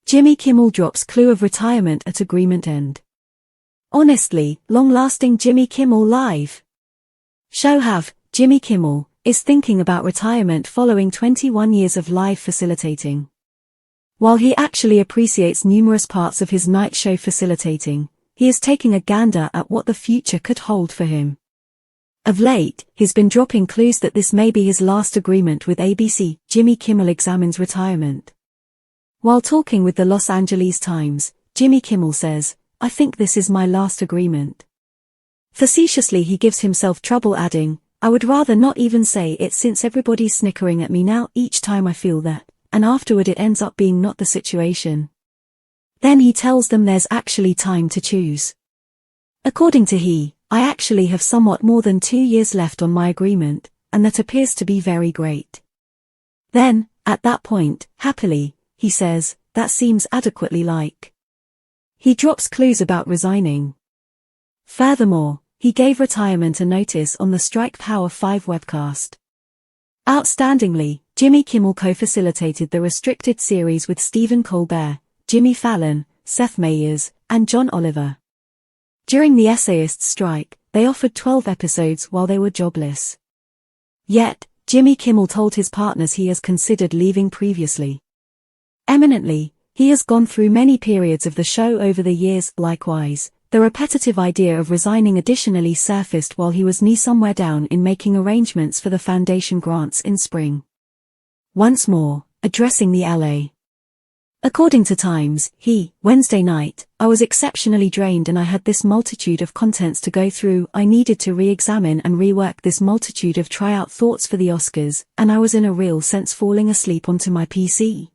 Jimmy Kimmel drops clue of retirement at agreement end. Honestly, long-lasting Jimmy Kimmel Live. Shakeup, Jimmy Kimmel, is thinking about retirement following 21 years of live facilitating. While he actually appreciates numerous parts of his night show facilitating, he is taking a gander at what the future could hold for him. Of late, he's been dropping clues that this may be his last agreement with ABC. Jimmy Kimmel examines retirement. While talking with the Los Angeles Times, Jimmy Kimmel says, "I think this is my last agreement." Facetiously he gives himself trouble adding, "I would rather not even say it since everybody's snickering at me now each time I feel that, and afterward it ends up being not the situation." Then he tells them there's actually time to choose. According to he, "I actually have somewhat more than 2 years left on my agreement, and that appears to be very great." Then, at that point, happily, he says, "That seems adequately like." He drops clues about resigning. Furthermore, he gave retirement a notice on the Strike Power 5 webcast. Outstandingly, Jimmy Kimmel co-facilitated the restricted series with Stephen Colbert, Jimmy Fallon, Seth Meyers, and John Oliver. During the essayists' strike, they offered 12 episodes while they were jobless. Yet, Jimmy Kimmel told his partners he has considered leaving previously. Eminently, he has gone through many periods of the show over the years. Likewise, the repetitive idea of resigning additionally surfaced while he was somewhere down in making arrangements for the foundation grants in spring. Once more, addressing the LA. According to Times, Wednesday night, "I was exceptionally drained and I had this multitude of contents to go through. I needed to re-examine and rework this multitude of tryout thoughts for the Oscars, and I was in a real sense falling asleep onto my PC.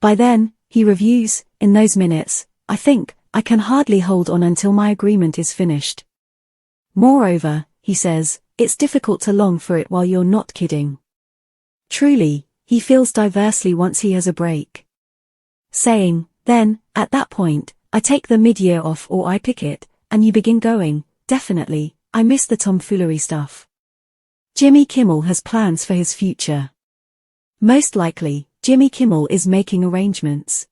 By then," he reviews, "in those minutes, I think, I can hardly hold on until my agreement is finished." Moreover, he says, "It's difficult to long for it while you're not kidding." Truly, he feels diversely once he has a break. Saying, "Then, at that point, I take the mid-year off or I pick it, and you begin going, definitely, I miss the tomfoolery stuff." Jimmy Kimmel has plans for his future. Most likely, Jimmy Kimmel is making arrangements.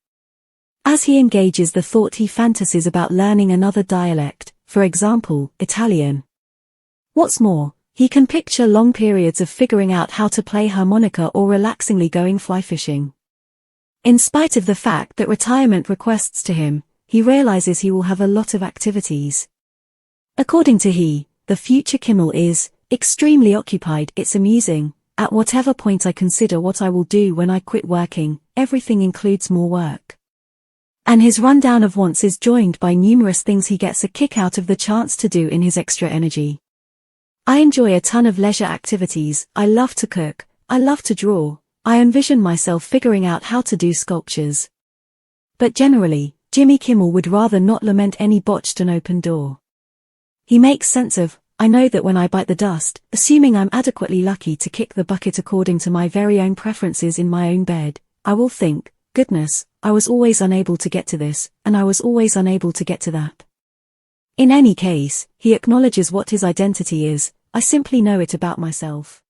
As he engages the thought he fantasies about learning another dialect, for example, Italian. What's more, he can picture long periods of figuring out how to play harmonica or relaxingly going fly fishing. In spite of the fact that retirement requests to him, he realizes he will have a lot of activities. According to he, the future Kimmel is extremely occupied. "It's amusing. At whatever point I consider what I will do when I quit working, everything includes more work." And his rundown of wants is joined by numerous things he gets a kick out of the chance to do in his extra energy. "I enjoy a ton of leisure activities. I love to cook. I love to draw. I envision myself figuring out how to do sculptures." But generally, Jimmy Kimmel would rather not lament any botched and open door. He makes sense of, "I know that when I bite the dust, assuming I'm adequately lucky to kick the bucket according to my very own preferences in my own bed, I will think, goodness, I was always unable to get to this, and I was always unable to get to that." In any case, he acknowledges what his identity is. "I simply know it about myself."